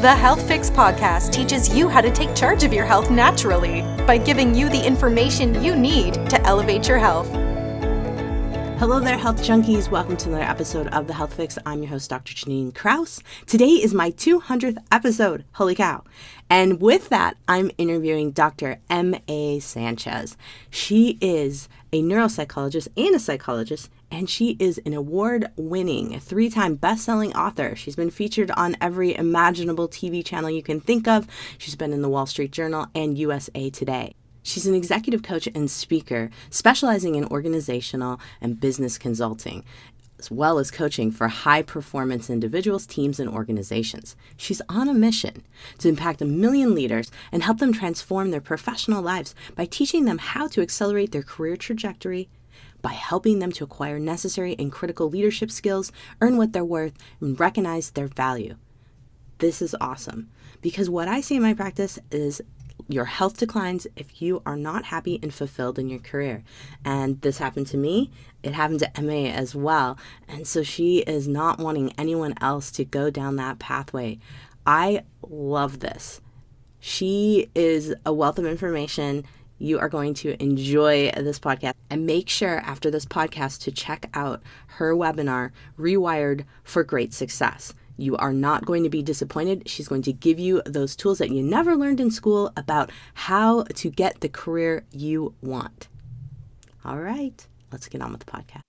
The Health Fix podcast teaches you how to take charge of your health naturally by giving you the information you need to elevate your health. Hello there, health junkies. Welcome to another episode of The Health Fix. I'm your host, Dr. Janine Krause. Today is my 200th episode. Holy cow. And with that, I'm interviewing Dr. Aimee Sanchez. She is a neuropsychologist and a psychologist, and she is an award-winning, 3-time best-selling author. She's been featured on every imaginable TV channel you can think of. She's been in the Wall Street Journal and USA Today. She's an executive coach and speaker, specializing in organizational and business consulting, as well as coaching for high-performance individuals, teams, and organizations. She's on a mission to impact 1 million leaders and help them transform their professional lives by teaching them how to accelerate their career trajectory, by helping them to acquire necessary and critical leadership skills, earn what they're worth, and recognize their value. This is awesome, because what I see in my practice is your health declines if you are not happy and fulfilled in your career. And this happened to me. It happened to Aimee as well. And so she is not wanting anyone else to go down that pathway. I love this. She is a wealth of information. You are going to enjoy this podcast. And make sure after this podcast to check out her webinar, Rewired for Great Success. You are not going to be disappointed. She's going to give you those tools that you never learned in school about how to get the career you want. All right, let's get on with the podcast.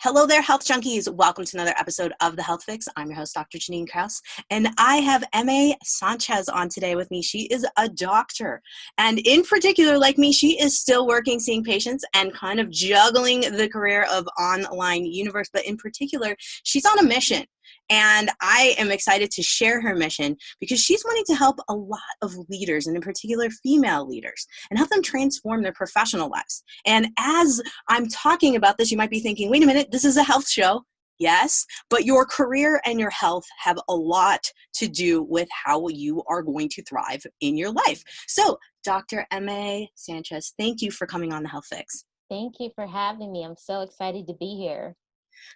Hello there, health junkies. Welcome to another episode of The Health Fix. I'm your host, Dr. Janine Krause, and I have Aimee Sanchez on today with me. She is a doctor, and in particular, like me, she is still working, seeing patients, and kind of juggling the career of online universe, but in particular, she's on a mission. And I am excited to share her mission because she's wanting to help a lot of leaders, and in particular female leaders, and help them transform their professional lives. And as I'm talking about this, you might be thinking, wait a minute, this is a health show. Yes, but your career and your health have a lot to do with how you are going to thrive in your life. So, Dr. Aimee Sanchez, thank you for coming on The Health Fix. Thank you for having me. I'm so excited to be here.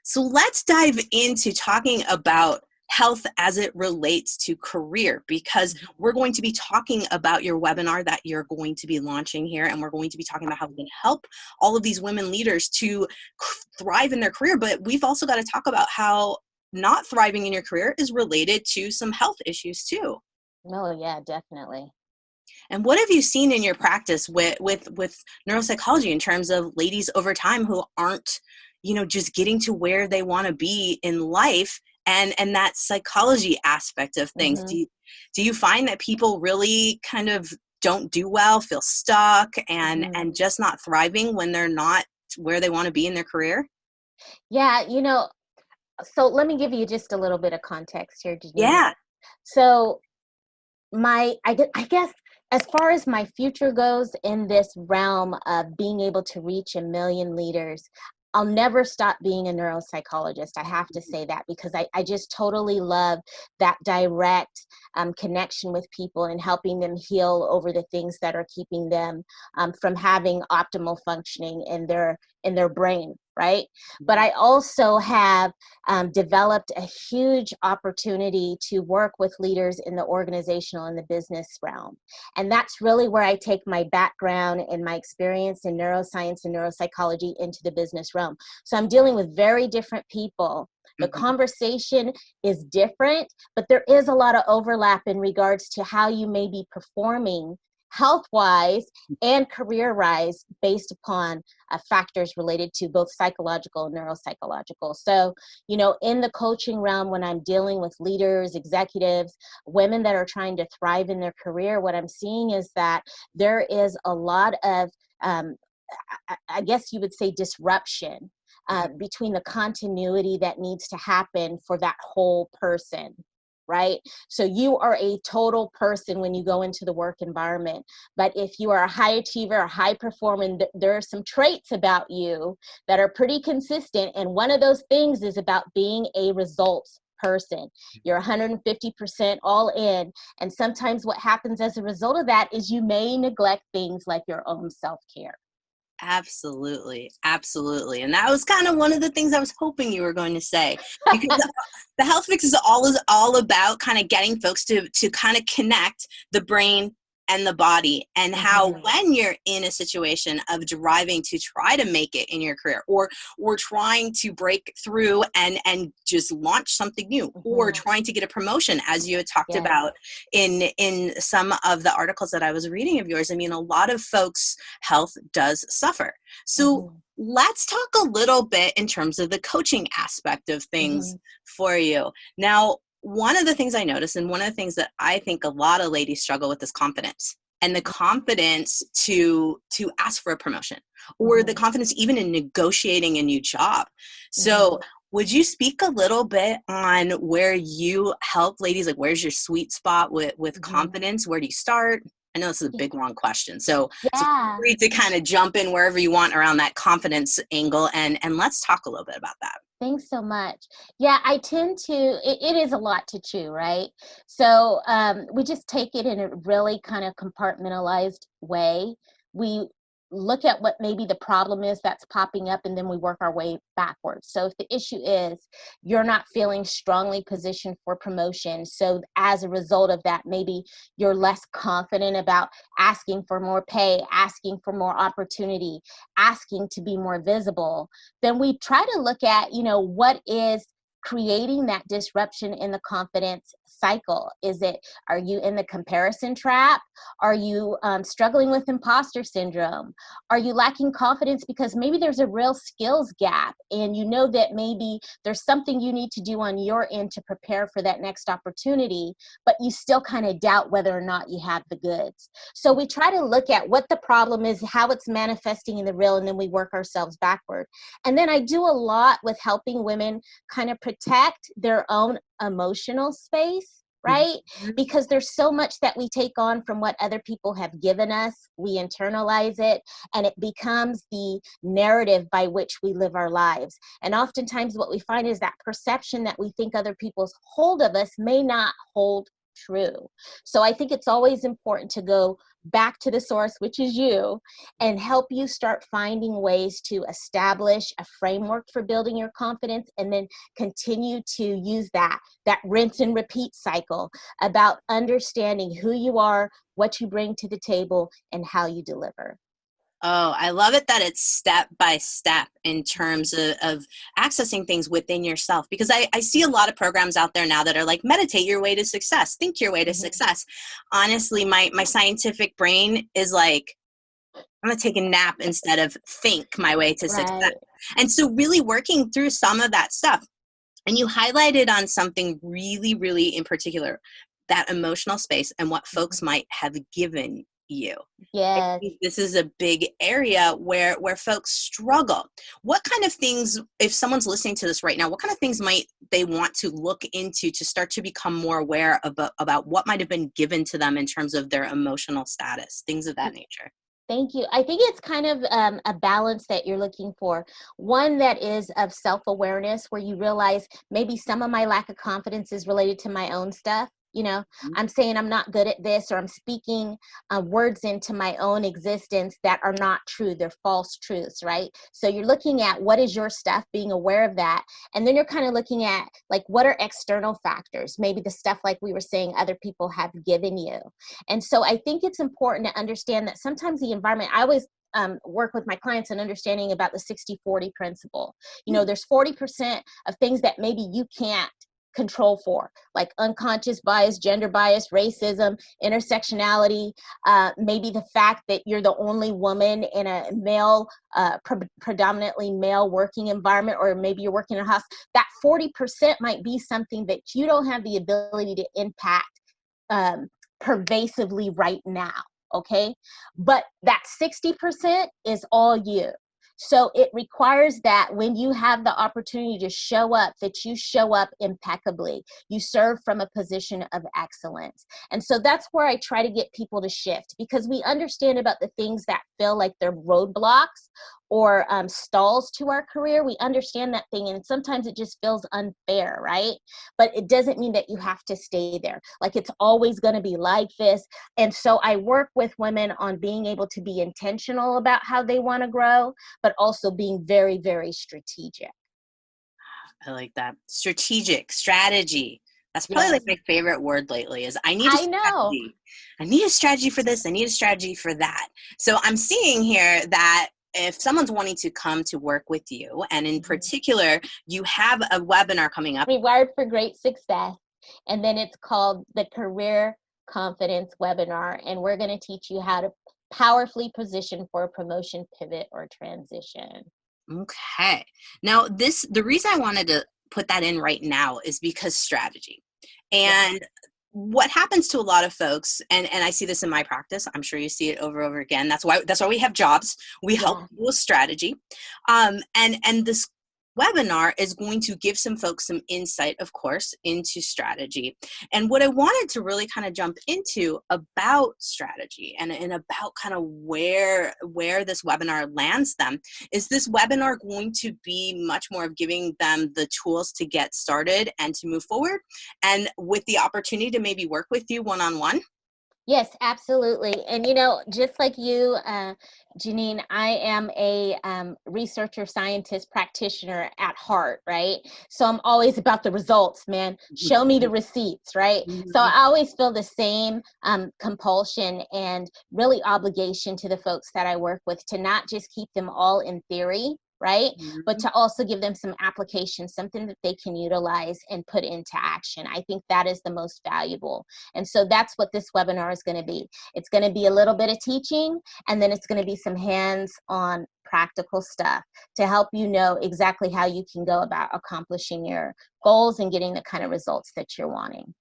So let's dive into talking about health as it relates to career, because we're going to be talking about your webinar that you're going to be launching here, and we're going to be talking about how we can help all of these women leaders to thrive in their career. But we've also got to talk about how not thriving in your career is related to some health issues too. Oh, yeah, definitely. And what have you seen in your practice with neuropsychology in terms of ladies over time who aren't, just getting to where they want to be in life, and that psychology aspect of things? Mm-hmm. Do you find that people really kind of don't do well, feel stuck, and just not thriving when they're not where they want to be in their career? Yeah, so let me give you just a little bit of context here, Janine. Yeah. So I guess as far as my future goes in this realm of being able to reach 1 million leaders, I'll never stop being a neuropsychologist. I have to say that, because I just totally love that direct connection with people and helping them heal over the things that are keeping them from having optimal functioning in their brain, right? But I also have developed a huge opportunity to work with leaders in the organizational and the business realm. And that's really where I take my background and my experience in neuroscience and neuropsychology into the business realm. So I'm dealing with very different people. The conversation is different, but there is a lot of overlap in regards to how you may be performing health-wise and career-wise based upon factors related to both psychological and neuropsychological. So, in the coaching realm, when I'm dealing with leaders, executives, women that are trying to thrive in their career, what I'm seeing is that there is a lot of, I guess you would say, disruption between the continuity that needs to happen for that whole person. Right? So you are a total person when you go into the work environment. But if you are a high achiever, a high performer, there are some traits about you that are pretty consistent. And one of those things is about being a results person. You're 150% all in. And sometimes what happens as a result of that is you may neglect things like your own self-care. Absolutely. Absolutely. And that was kind of one of the things I was hoping you were going to say, because the health fix is all about kind of getting folks to kind of connect the brain and the body, and how when you're in a situation of driving to try to make it in your career, or trying to break through and just launch something new, or trying to get a promotion, as you had talked about in some of the articles that I was reading of yours. I mean, a lot of folks' health does suffer. So let's talk a little bit in terms of the coaching aspect of things for you. Now, one of the things I noticed, and one of the things that I think a lot of ladies struggle with, is confidence, and the confidence to ask for a promotion, or the confidence even in negotiating a new job. So would you speak a little bit on where you help ladies? Like, where's your sweet spot with confidence? Where do you start? I know this is a big, long question. So feel free to kind of jump in wherever you want around that confidence angle, and let's talk a little bit about that. Thanks so much. Yeah, I tend to, it is a lot to chew, right? So we just take it in a really kind of compartmentalized way. We look at what maybe the problem is that's popping up, and then we work our way backwards. So if the issue is you're not feeling strongly positioned for promotion, so as a result of that, maybe you're less confident about asking for more pay, asking for more opportunity, asking to be more visible, then we try to look at, what is creating that disruption in the confidence cycle. Are you in the comparison trap? Are you struggling with imposter syndrome? Are you lacking confidence because maybe there's a real skills gap, and you know that maybe there's something you need to do on your end to prepare for that next opportunity, but you still kind of doubt whether or not you have the goods. So we try to look at what the problem is, how it's manifesting in the real, and then we work ourselves backward. And then I do a lot with helping women kind of protect their own emotional space, right? Because there's so much that we take on from what other people have given us. We internalize it, and it becomes the narrative by which we live our lives. And oftentimes what we find is that perception that we think other people's hold of us may not hold true. So I think it's always important to go back to the source, which is you, and help you start finding ways to establish a framework for building your confidence, and then continue to use that rinse and repeat cycle about understanding who you are, what you bring to the table, and how you deliver. Oh, I love it that it's step by step in terms of accessing things within yourself, because I see a lot of programs out there now that are like, meditate your way to success, think your way to success. Honestly, my scientific brain is like, I'm going to take a nap instead of think my way to success. And so really working through some of that stuff. And you highlighted on something really, really in particular, that emotional space and what folks might have given you. I think this is a big area where folks struggle. What kind of things, if someone's listening to this right now, what kind of things might they want to look into to start to become more aware about what might have been given to them in terms of their emotional status, things of that nature? Thank you. I think it's kind of a balance that you're looking for. One that is of self-awareness, where you realize maybe some of my lack of confidence is related to my own stuff. I'm saying I'm not good at this, or I'm speaking words into my own existence that are not true. They're false truths, right? So you're looking at what is your stuff, being aware of that. And then you're kind of looking at, like, what are external factors? Maybe the stuff, like we were saying, other people have given you. And so I think it's important to understand that sometimes the environment, I always work with my clients on understanding about the 60-40 principle. There's 40% of things that maybe you can't control for, like unconscious bias, gender bias, racism, intersectionality, maybe the fact that you're the only woman in a male, predominantly male working environment, or maybe you're working in a hospital. That 40% might be something that you don't have the ability to impact pervasively right now, okay? But that 60% is all you. So it requires that when you have the opportunity to show up, that you show up impeccably. You serve from a position of excellence. And so that's where I try to get people to shift, because we understand about the things that feel like they're roadblocks or stalls to our career. We understand that thing, and sometimes it just feels unfair, right? But it doesn't mean that you have to stay there. Like, it's always going to be like this. And so I work with women on being able to be intentional about how they want to grow, but also being very, very strategic. I like that. Strategic, strategy. That's probably like Yes. my favorite word lately is I need a I know. strategy. I need a strategy for this. I need a strategy for that. So I'm seeing here that if someone's wanting to come to work with you, and in particular, you have a webinar coming up. Rewired for Great Success. And then it's called the Career Confidence Webinar. And we're going to teach you how to powerfully position for a promotion, pivot, or transition. Okay. Now, the reason I wanted to put that in right now is because strategy. And what happens to a lot of folks, and I see this in my practice, I'm sure you see it over and over again. That's why we have jobs. We help people with strategy. And this webinar is going to give some folks some insight, of course, into strategy. And what I wanted to really kind of jump into about strategy and about kind of where this webinar lands them is this webinar going to be much more of giving them the tools to get started and to move forward, and with the opportunity to maybe work with you one-on-one? Yes, absolutely. And, just like you, Janine, I am a researcher, scientist, practitioner at heart, right? So I'm always about the results, man. Show me the receipts, right? So I always feel the same compulsion and really obligation to the folks that I work with to not just keep them all in theory, right? But to also give them some application, something that they can utilize and put into action. I think that is the most valuable. And so that's what this webinar is going to be. It's going to be a little bit of teaching, and then it's going to be some hands-on practical stuff to help you know exactly how you can go about accomplishing your goals and getting the kind of results that you're wanting.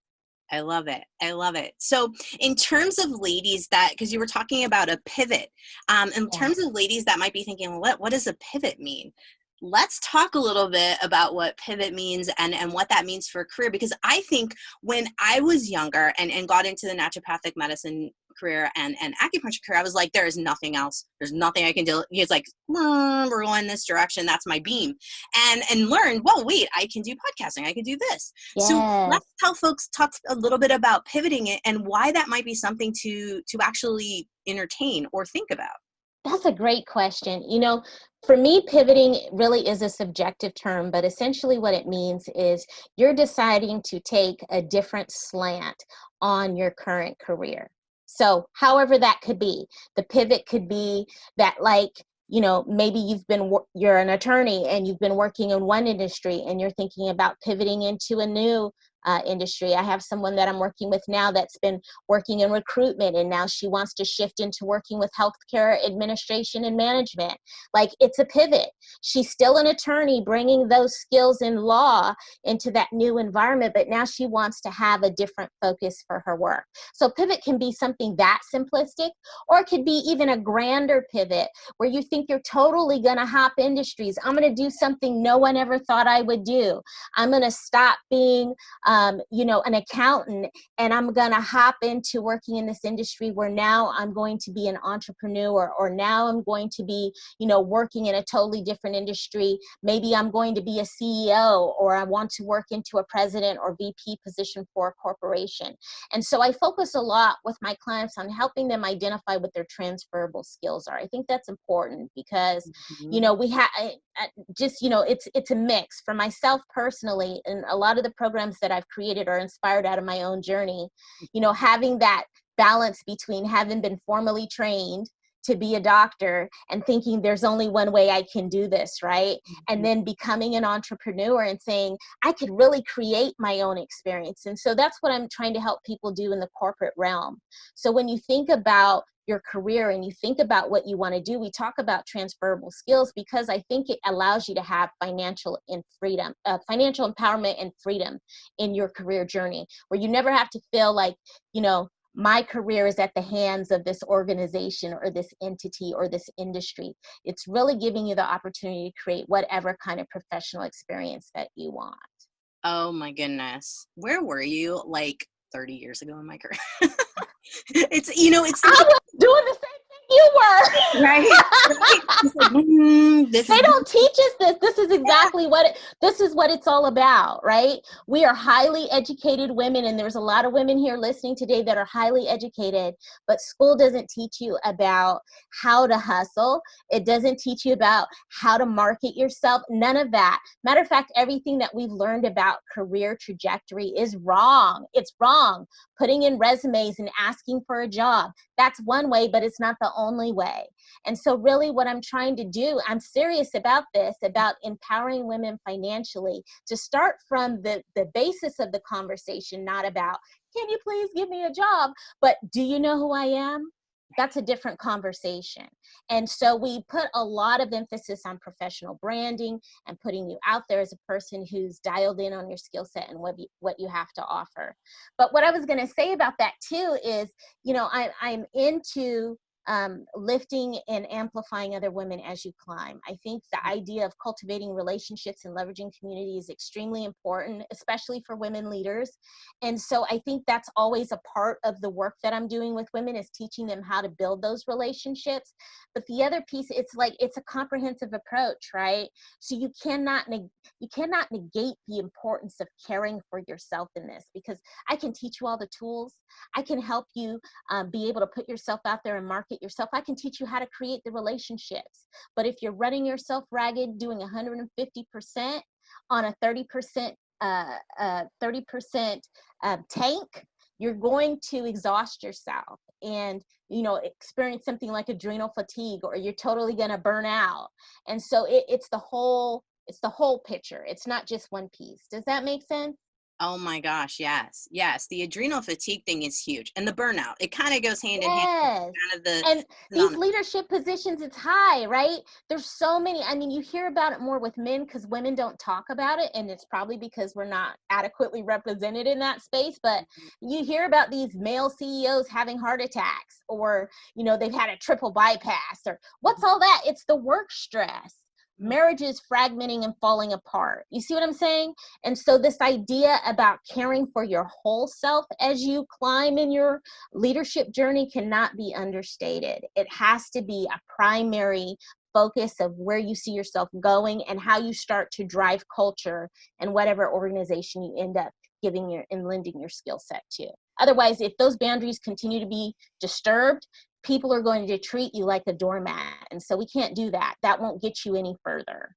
I love it. I love it. So in terms of ladies that, because you were talking about a pivot, in terms of ladies that might be thinking, what does a pivot mean? Let's talk a little bit about what pivot means and what that means for a career. Because I think when I was younger and got into the naturopathic medicine career and acupuncture career, I was like, there is nothing else. There's nothing I can do. It's like, we're going this direction. That's my beam. And learned, well, wait, I can do podcasting. I can do this. Yes. So let's tell folks, talk a little bit about pivoting it and why that might be something to actually entertain or think about. That's a great question. For me, pivoting really is a subjective term, but essentially what it means is you're deciding to take a different slant on your current career. So however that could be, the pivot could be that, like, maybe you're an attorney and you've been working in one industry and you're thinking about pivoting into a new industry. I have someone that I'm working with now that's been working in recruitment, and now she wants to shift into working with healthcare administration and management. Like, it's a pivot. She's still an attorney bringing those skills in law into that new environment, but now she wants to have a different focus for her work. So pivot can be something that simplistic, or it could be even a grander pivot where you think you're totally going to hop industries. I'm going to do something no one ever thought I would do. I'm going to stop being an accountant, and I'm going to hop into working in this industry where now I'm going to be an entrepreneur, or now I'm going to be, working in a totally different industry. Maybe I'm going to be a CEO, or I want to work into a president or VP position for a corporation. And so I focus a lot with my clients on helping them identify what their transferable skills are. I think that's important because, we have it's a mix. For myself personally, and a lot of the programs that I've created are inspired out of my own journey, having that balance between having been formally trained to be a doctor and thinking there's only one way I can do this, right? And then becoming an entrepreneur and saying, I could really create my own experience. And so that's what I'm trying to help people do in the corporate realm. So when you think about your career and you think about what you want to do, we talk about transferable skills because I think it allows you to have financial empowerment and freedom in your career journey, where you never have to feel like, my career is at the hands of this organization or this entity or this industry. It's really giving you the opportunity to create whatever kind of professional experience that you want. Oh my goodness. Where were you like 30 years ago in my career? It's, you know, it's I was doing the same thing you were. right. It's like, They don't teach us this. This is exactly this is what it's all about, right? We are highly educated women, and there's a lot of women here listening today that are highly educated, but school doesn't teach you about how to hustle. It doesn't teach you about how to market yourself. None of that. Matter of fact, everything that we've learned about career trajectory is wrong. It's wrong. Putting in resumes and asking for a job, that's one way, but it's not the only way. And so really what I'm trying to do, I'm serious about this, about empowering women financially, to start from the basis of the conversation, not about, can you please give me a job? But do you know who I am? That's a different conversation. And so we put a lot of emphasis on professional branding and putting you out there as a person who's dialed in on your skill set and what you have to offer. But what I was going to say about that too is, you know, I'm into lifting and amplifying other women as you climb. I think the idea of cultivating relationships and leveraging community is extremely important, especially for women leaders. And so I think that's always a part of the work that I'm doing with women, is teaching them how to build those relationships. But the other piece, it's a comprehensive approach, right? So you cannot negate the importance of caring for yourself in this, because I can teach you all the tools. I can help you be able to put yourself out there and market yourself. I can teach you how to create the relationships. But if you're running yourself ragged, doing 150% on a 30% tank, you're going to exhaust yourself and, you know, experience something like adrenal fatigue, or you're totally going to burn out. And so it's the whole picture. It's not just one piece. Does that make sense? Oh my gosh, yes. Yes, the adrenal fatigue thing is huge. And the burnout, it kind of goes hand in hand. Kind of And these leadership positions, it's high, right? There's so many. I mean, you hear about it more with men because women don't talk about it, and it's probably because we're not adequately represented in that space. But you hear about these male CEOs having heart attacks, or, you know, they've had a triple bypass, or what's all that? It's the work stress. Marriages fragmenting and falling apart. You see what I'm saying? And so this idea about caring for your whole self as you climb in your leadership journey cannot be understated. It has to be a primary focus of where you see yourself going and how you start to drive culture and whatever organization you end up giving and lending your skill set to. Otherwise, if those boundaries continue to be disturbed, people are going to treat you like a doormat. And so we can't do that. That won't get you any further.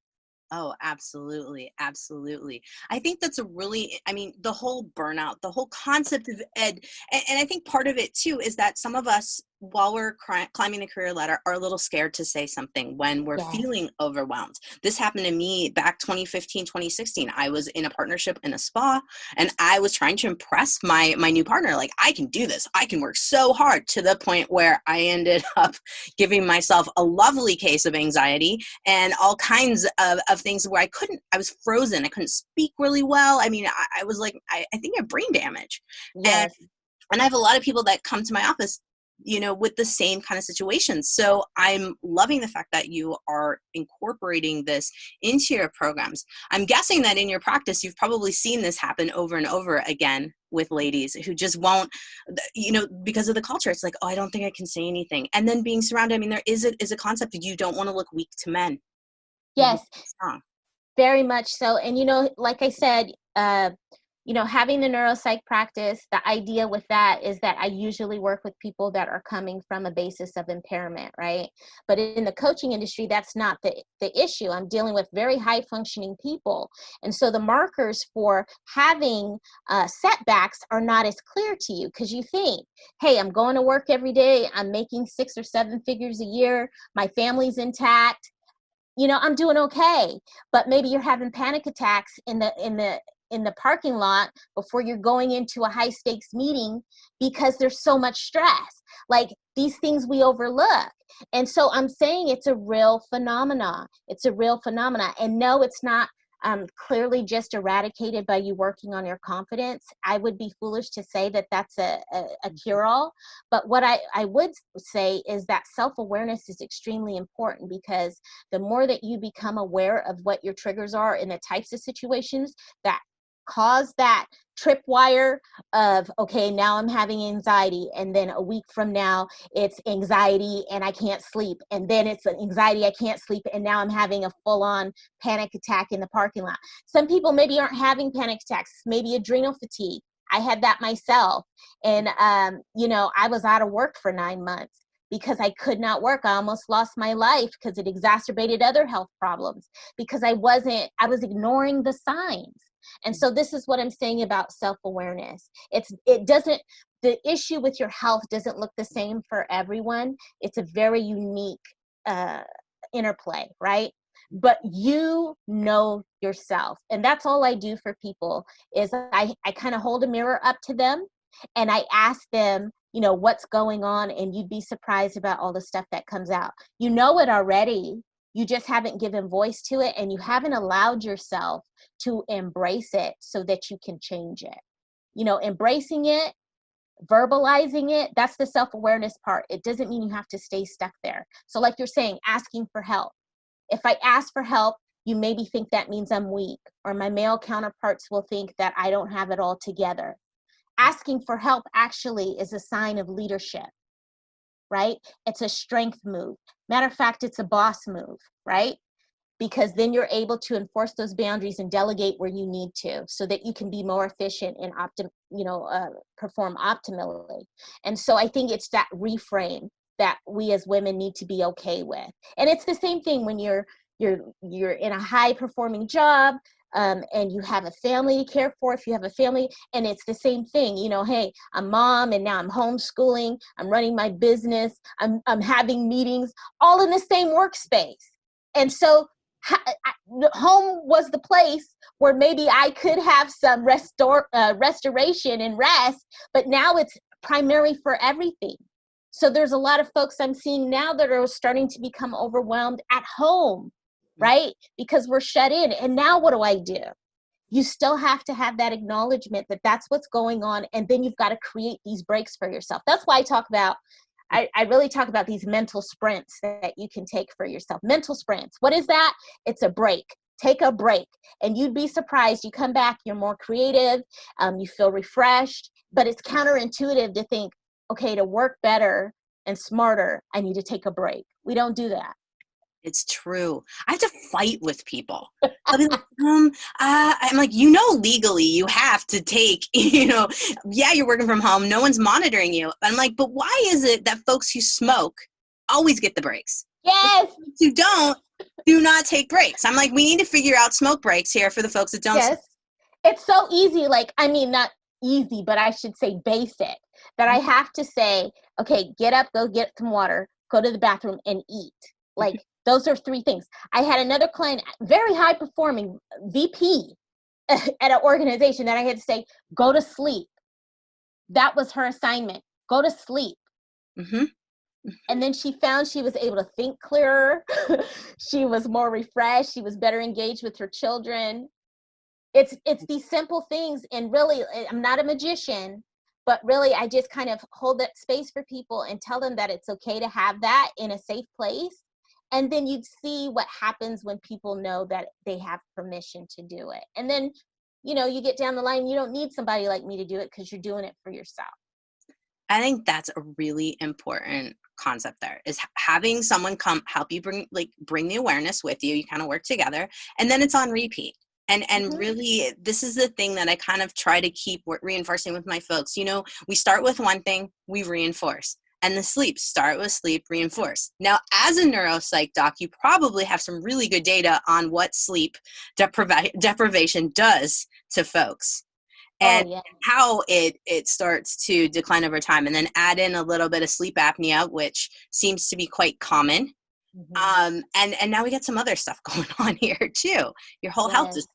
Oh, absolutely. Absolutely. I think that's I mean, the whole burnout, the whole concept of and I think part of it too is that some of us, while we're climbing the career ladder, are a little scared to say something when we're feeling overwhelmed. This happened to me back 2015, 2016. I was in a partnership in a spa, and I was trying to impress my new partner. Like, I can do this. I can work so hard, to the point where I ended up giving myself a lovely case of anxiety and all kinds of things where I was frozen. I couldn't speak really well. I mean, I was like, I think I have brain damage. Yes. And I have a lot of people that come to my office, you know, with the same kind of situations. So I'm loving the fact that you are incorporating this into your programs. I'm guessing that in your practice, you've probably seen this happen over and over again with ladies who just won't, you know, because of the culture. It's like, oh, I don't think I can say anything. And then being surrounded, I mean, there is a concept that you don't want to look weak to men. Yes, very much so. And, you know, like I said, you know, having the neuropsych practice, the idea with that is that I usually work with people that are coming from a basis of impairment, right? But in the coaching industry, that's not the issue. I'm dealing with very high functioning people. And so the markers for having setbacks are not as clear to you, because you think, hey, I'm going to work every day. I'm making 6 or 7 figures a year. My family's intact. You know, I'm doing okay. But maybe you're having panic attacks in the parking lot before you're going into a high stakes meeting because there's so much stress. Like, these things we overlook. And so I'm saying it's a real phenomena. It's a real phenomena. And no, it's not clearly just eradicated by you working on your confidence, I would be foolish to say that that's a cure-all. But what I would say is that self-awareness is extremely important, because the more that you become aware of what your triggers are in the types of situations that cause that tripwire of, okay, now I'm having anxiety, and then a week from now it's anxiety and I can't sleep, and then it's anxiety, I can't sleep, and now I'm having a full-on panic attack in the parking lot. Some people maybe aren't having panic attacks, maybe adrenal fatigue. I had that myself, and I was out of work for 9 months because I could not work. I almost lost my life because it exacerbated other health problems, because I was ignoring the signs. And so this is what I'm saying about self-awareness. The issue with your health doesn't look the same for everyone. It's a very unique interplay, right? But you know yourself. And that's all I do for people is I kind of hold a mirror up to them and I ask them, what's going on, and you'd be surprised about all the stuff that comes out. You know it already. You just haven't given voice to it, and you haven't allowed yourself to embrace it so that you can change it. Embracing it, verbalizing it, that's the self-awareness part. It doesn't mean you have to stay stuck there. So like you're saying, asking for help. If I ask for help, you maybe think that means I'm weak, or my male counterparts will think that I don't have it all together. Asking for help actually is a sign of leadership, right? It's a strength move. Matter of fact, it's a boss move, right? Because then you're able to enforce those boundaries and delegate where you need to, so that you can be more efficient and perform optimally. And so I think it's that reframe that we as women need to be okay with. And it's the same thing when you're in a high performing job, and you have a family to care for, if you have a family, and it's the same thing, hey, I'm mom and now I'm homeschooling, I'm running my business, I'm having meetings all in the same workspace. And so home was the place where maybe I could have some restoration and rest, but now it's primary for everything. So there's a lot of folks I'm seeing now that are starting to become overwhelmed at home, right? Because we're shut in. And now what do? You still have to have that acknowledgement that that's what's going on. And then you've got to create these breaks for yourself. That's why I really talk about these mental sprints that you can take for yourself. Mental sprints. What is that? It's a break. Take a break. And you'd be surprised. You come back, you're more creative, you feel refreshed, but it's counterintuitive to think, okay, to work better and smarter, I need to take a break. We don't do that. It's true. I have to fight with people. I'll be like, I'm like, legally you have to take, yeah, you're working from home. No one's monitoring you. I'm like, but why is it that folks who smoke always get the breaks? Yes. The folks who don't do not take breaks. I'm like, we need to figure out smoke breaks here for the folks that don't. Yes. It's so easy. Not easy, but I should say basic, that I have to say, okay, get up, go get some water, go to the bathroom and eat. Those are 3 things. I had another client, very high performing VP at an organization, that I had to say, go to sleep. That was her assignment. Go to sleep. Mm-hmm. And then she found she was able to think clearer. She was more refreshed. She was better engaged with her children. It's these simple things. And really, I'm not a magician, but really I just kind of hold that space for people and tell them that it's okay to have that in a safe place. And then you'd see what happens when people know that they have permission to do it. And then, you get down the line, you don't need somebody like me to do it because you're doing it for yourself. I think that's a really important concept there, is having someone come help you bring the awareness with you. You kind of work together, and then it's on repeat. And really, this is the thing that I kind of try to keep reinforcing with my folks. We start with one thing, we reinforce. And the sleep, start with sleep, reinforce. Now, as a neuropsych doc, you probably have some really good data on what sleep deprivation does to folks, and how it starts to decline over time. And then add in a little bit of sleep apnea, which seems to be quite common. Mm-hmm. And now we got some other stuff going on here too. Your whole health is.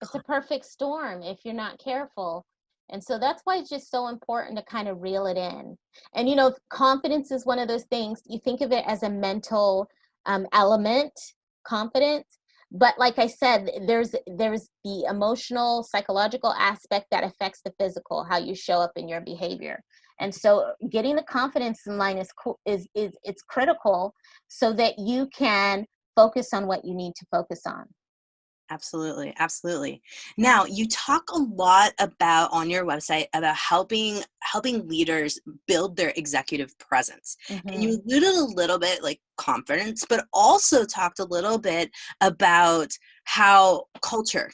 It's a perfect storm if you're not careful. And so that's why it's just so important to kind of reel it in. And, confidence is one of those things. You think of it as a mental element, confidence, But like I said, there's the emotional, psychological aspect that affects the physical, how you show up in your behavior. And so getting the confidence in line is it's critical so that you can focus on what you need to focus on. Absolutely. Absolutely. Now, you talk a lot about on your website about helping leaders build their executive presence. And you Mm-hmm. alluded a little bit like confidence, but also talked a little bit about how culture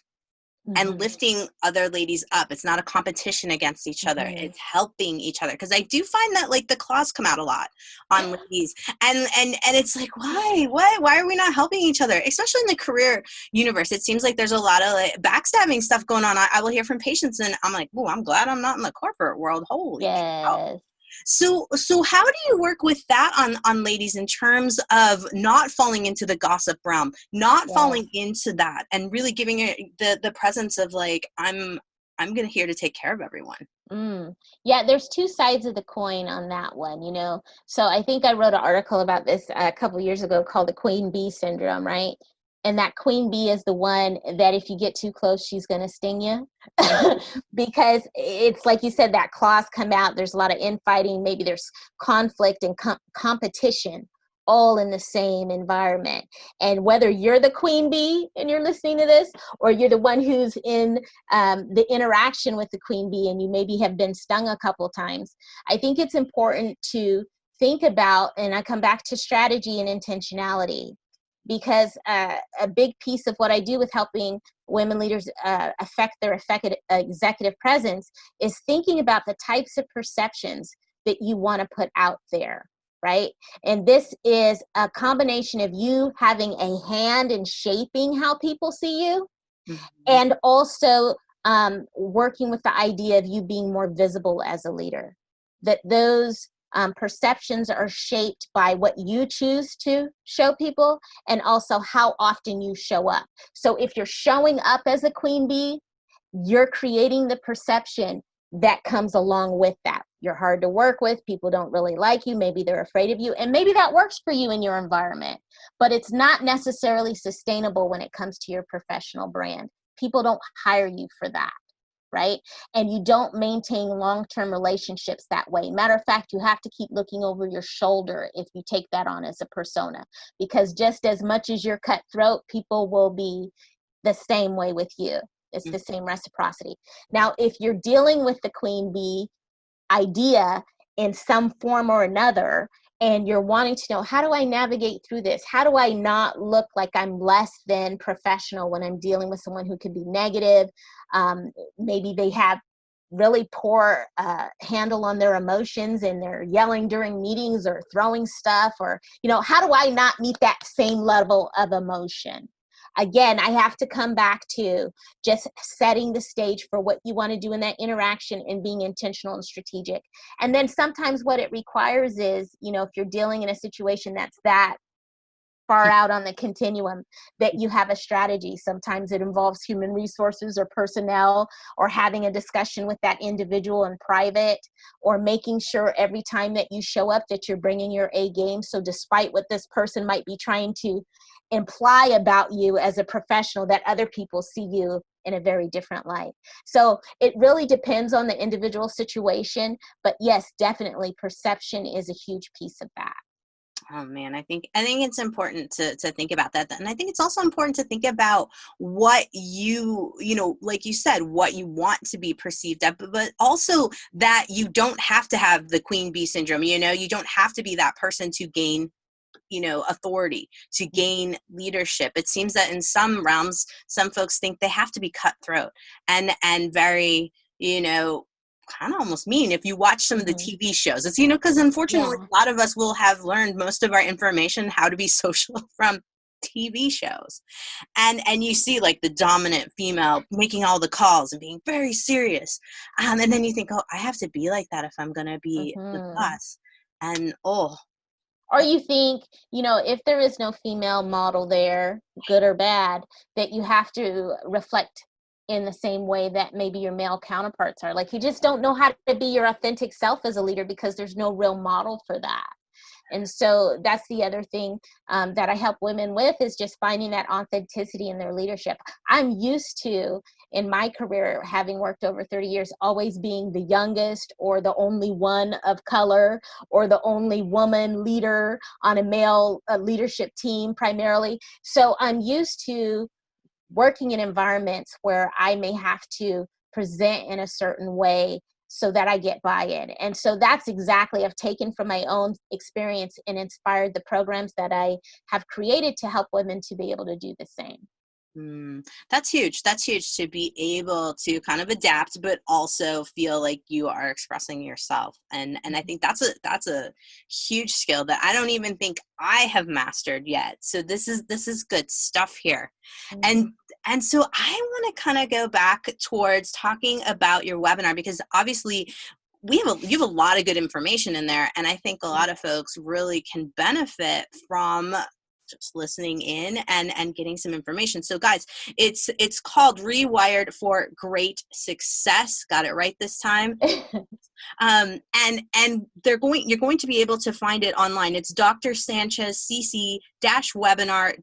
and Mm-hmm. lifting other ladies up. It's not a competition against each other. Mm-hmm. It's helping each other. Because I do find that like the claws come out a lot on ladies, and it's like why are we not helping each other? Especially in the career universe, it seems like there's a lot of like backstabbing stuff going on. I will hear from patients, and I'm like, oh, I'm glad I'm not in the corporate world. Holy cow. Yes. So how do you work with that on ladies in terms of not falling into the gossip realm, not Yes. falling into that, and really giving it the presence of like, I'm gonna here to take care of everyone. Mm. Yeah, there's two sides of the coin on that one, you know. So I think I wrote an article about this a couple years ago called the queen bee syndrome, right? And that queen bee is the one that if you get too close, she's going to sting you. Because it's like you said, that claws come out. There's a lot of infighting. Maybe there's conflict and competition all in the same environment. And whether you're the queen bee and you're listening to this, or you're the one who's in the interaction with the queen bee and you maybe have been stung a couple times, I think it's important to think about, and I come back to strategy and intentionality, because a big piece of what I do with helping women leaders affect their executive presence is thinking about the types of perceptions that you want to put out there, right? And this is a combination of you having a hand in shaping how people see you, Mhm. and also working with the idea of you being more visible as a leader, that those perceptions are shaped by what you choose to show people and also how often you show up. So if you're showing up as a queen bee, you're creating the perception that comes along with that. You're hard to work with. People don't really like you. Maybe they're afraid of you. And maybe that works for you in your environment, but it's not necessarily sustainable when it comes to your professional brand. People don't hire you for that, right? And you don't maintain long-term relationships that way. Matter of fact, you have to keep looking over your shoulder if you take that on as a persona, because just as much as you're cutthroat, people will be the same way with you. It's the same reciprocity. Now, if you're dealing with the queen bee idea in some form or another, and you're wanting to know, how do I navigate through this? How do I not look like I'm less than professional when I'm dealing with someone who could be negative? Maybe they have really poor handle on their emotions and they're yelling during meetings or throwing stuff, or, you know, how do I not meet that same level of emotion? Again, I have to come back to just setting the stage for what you want to do in that interaction and being intentional and strategic. And then sometimes what it requires is, you know, if you're dealing in a situation that's that far out on the continuum, that you have a strategy. Sometimes it involves human resources or personnel, or having a discussion with that individual in private, or making sure every time that you show up that you're bringing your A game. So despite what this person might be trying to imply about you as a professional, that other people see you in a very different light. So it really depends on the individual situation, but yes, definitely perception is a huge piece of that. Oh man, I think it's important to think about that. And I think it's also important to think about what you know, like you said, what you want to be perceived at, but also that you don't have to have the queen bee syndrome. You know, you don't have to be that person to gain, you know, authority, to gain leadership. It seems that in some realms, some folks think they have to be cutthroat and very, you know, kind of almost mean. If you watch some of the Mm-hmm. TV shows, it's, you know, because unfortunately Yeah. a lot of us will have learned most of our information how to be social from TV shows. And you see like the dominant female making all the calls and being very serious, and then you think, oh, I have to be like that if I'm gonna be the Mm-hmm. boss. And oh, Or you think, you know, if there is no female model there, good or bad, that you have to reflect in the same way that maybe your male counterparts are. Like, you just don't know how to be your authentic self as a leader because there's no real model for that. And so that's the other thing that I help women with, is just finding that authenticity in their leadership. I'm used to, in my career, having worked over 30 years, always being the youngest or the only one of color or the only woman leader on a male leadership team primarily. So I'm used to working in environments where I may have to present in a certain way so that I get buy-in. And so that's exactly, I've taken from my own experience and inspired the programs that I have created to help women to be able to do the same. That's huge. That's huge, to be able to kind of adapt, but also feel like you are expressing yourself. And I think that's a huge skill that I don't even think I have mastered yet. So this is good stuff here. Mm-hmm. And so I want to kind of go back towards talking about your webinar, because obviously you have a lot of good information in there, and I think a lot of folks really can benefit from just listening in and getting some information. So guys, it's called Rewired for Great Success. Got it right this time. And you're going to be able to find it online. It's Dr. Sanchez CC webinar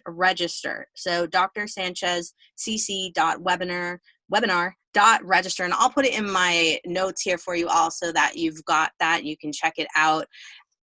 register. So Dr. Sanchez CC webinar.register. And I'll put it in my notes here for you all so that you've got that. You can check it out.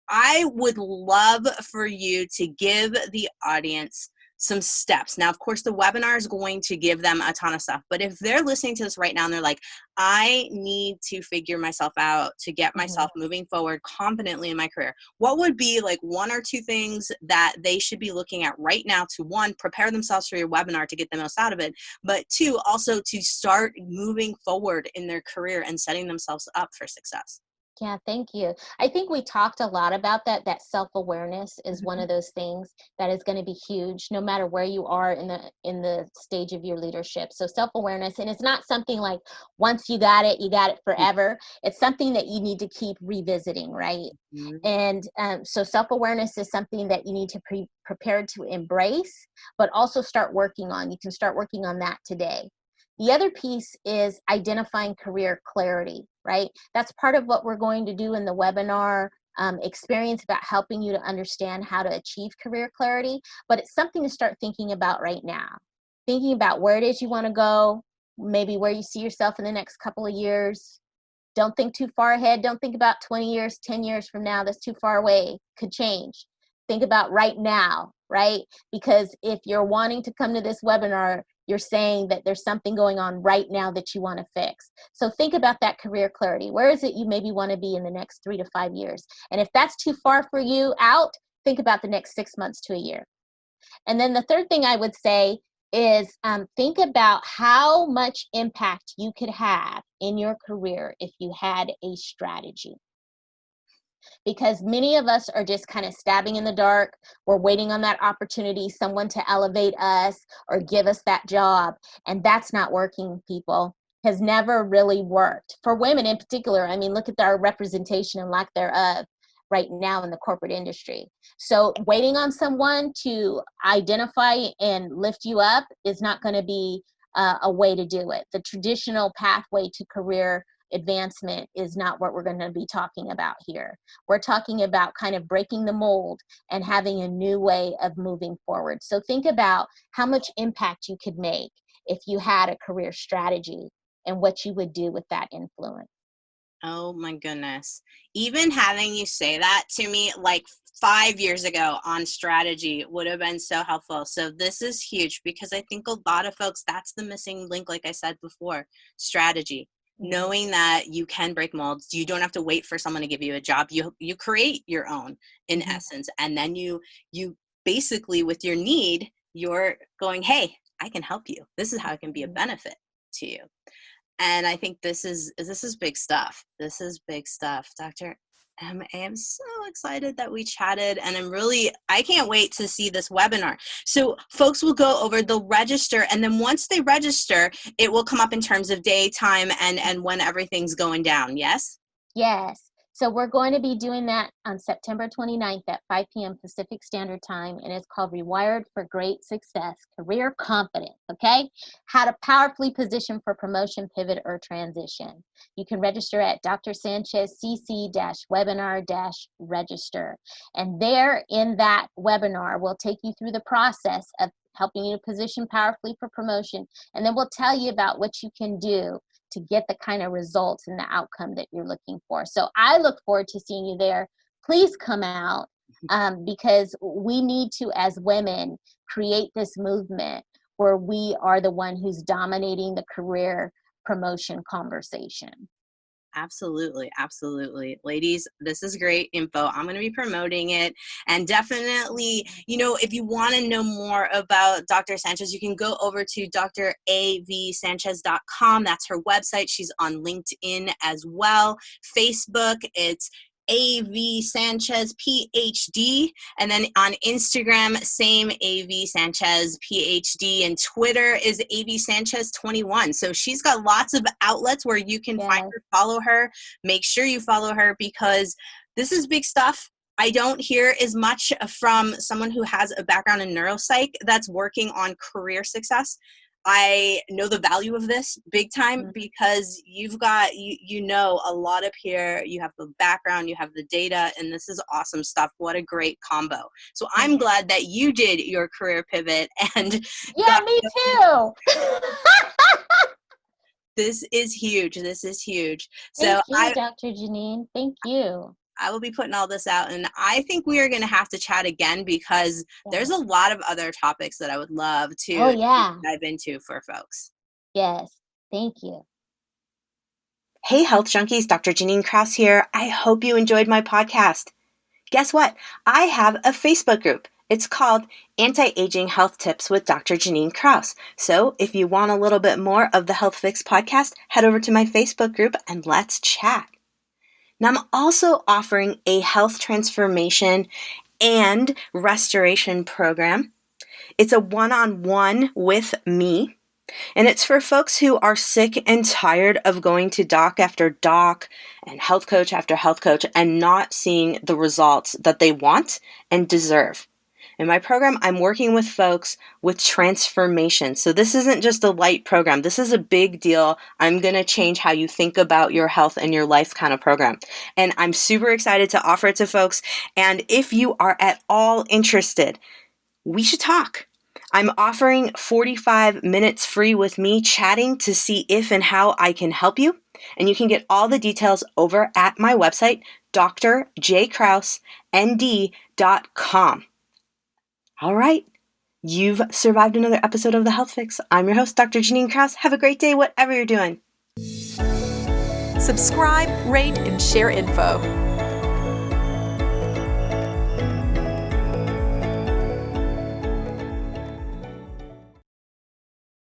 I would love for you to give the audience some steps. Now, of course, the webinar is going to give them a ton of stuff, but if they're listening to this right now and they're like, I need to figure myself out to get myself moving forward confidently in my career, what would be like one or two things that they should be looking at right now to, one, prepare themselves for your webinar to get the most out of it, but two, also to start moving forward in their career and setting themselves up for success? Yeah, thank you. I think we talked a lot about that self-awareness is one of those things that is going to be huge no matter where you are in the stage of your leadership. So self-awareness, and it's not something like once you got it forever. It's something that you need to keep revisiting, right? And so self-awareness is something that you need to prepare to embrace, but also start working on. You can start working on that today. The other piece is identifying career clarity, right? That's part of what we're going to do in the webinar experience, about helping you to understand how to achieve career clarity. But it's something to start thinking about right now. Thinking about where it is you want to go, maybe where you see yourself in the next couple of years. Don't think too far ahead. Don't think about 20 years, 10 years from now. That's too far away. Could change. Think about right now, right? Because if you're wanting to come to this webinar, you're saying that there's something going on right now that you want to fix. So think about that career clarity. Where is it you maybe want to be in the next 3 to 5 years? And if that's too far for you out, think about the next 6 months to a year. And then the third thing I would say is think about how much impact you could have in your career if you had a strategy. Because many of us are just kind of stabbing in the dark. We're waiting on that opportunity, someone to elevate us or give us that job. And that's not working, people. Has never really worked. For women in particular, I mean, look at our representation and lack thereof right now in the corporate industry. So waiting on someone to identify and lift you up is not going to be a way to do it. The traditional pathway to career advancement is not what we're going to be talking about here. We're talking about kind of breaking the mold and having a new way of moving forward. So think about how much impact you could make if you had a career strategy and what you would do with that influence. Oh my goodness. Even having you say that to me like 5 years ago on strategy would have been so helpful. So this is huge, because I think a lot of folks, that's the missing link, like I said before, strategy. Knowing that you can break molds. You don't have to wait for someone to give you a job. You create your own in essence. And then you basically, with your need, you're going, hey, I can help you. This is how it can be a benefit to you. And I think this is big stuff. This is big stuff. Dr. Aimee, I am so excited that we chatted, and I can't wait to see this webinar. So folks will go over, they'll register, and then once they register, it will come up in terms of day, time, and when everything's going down, yes? Yes. So we're going to be doing that on September 29th at 5 p.m. Pacific Standard Time, and it's called Rewired for Great Success, Career Confidence, okay? How to powerfully position for promotion, pivot, or transition. You can register at Dr. Sanchez CC-webinar-register. And there in that webinar, we'll take you through the process of helping you to position powerfully for promotion, and then we'll tell you about what you can do to get the kind of results and the outcome that you're looking for. So I look forward to seeing you there. Please come out because we need to, as women, create this movement where we are the one who's dominating the career promotion conversation. Absolutely. Absolutely. Ladies, this is great info. I'm going to be promoting it. And definitely, if you want to know more about Dr. Sanchez, you can go over to dravsanchez.com. That's her website. She's on LinkedIn as well. Facebook, it's AV Sanchez PhD, and then on Instagram, same AV Sanchez PhD, and Twitter is AV Sanchez 21. So she's got lots of outlets where you can find her, follow her. Make sure you follow her because this is big stuff. I don't hear as much from someone who has a background in neuropsych that's working on career success. I know the value of this big time because you've got, a lot up here. You have the background, you have the data, and this is awesome stuff. What a great combo. So I'm glad that you did your career pivot. And yeah, me too. This is huge. This is huge. Thank you, Dr. Janine. Thank you. I will be putting all this out, and I think we are going to have to chat again because there's a lot of other topics that I would love to dive into for folks. Yes, thank you. Hey, Health Junkies, Dr. Janine Krause here. I hope you enjoyed my podcast. Guess what? I have a Facebook group. It's called Anti-Aging Health Tips with Dr. Janine Krause. So if you want a little bit more of the Health Fix podcast, head over to my Facebook group and let's chat. Now, I'm also offering a health transformation and restoration program. It's a one-on-one with me, and it's for folks who are sick and tired of going to doc after doc and health coach after health coach and not seeing the results that they want and deserve. In my program, I'm working with folks with transformation. So this isn't just a light program. This is a big deal. I'm going to change how you think about your health and your life kind of program. And I'm super excited to offer it to folks. And if you are at all interested, we should talk. I'm offering 45 minutes free with me chatting to see if and how I can help you. And you can get all the details over at my website, drjkraussnd.com. All right, you've survived another episode of The Health Fix. I'm your host, Dr. Janine Krause. Have a great day, whatever you're doing. Subscribe, rate, and share info.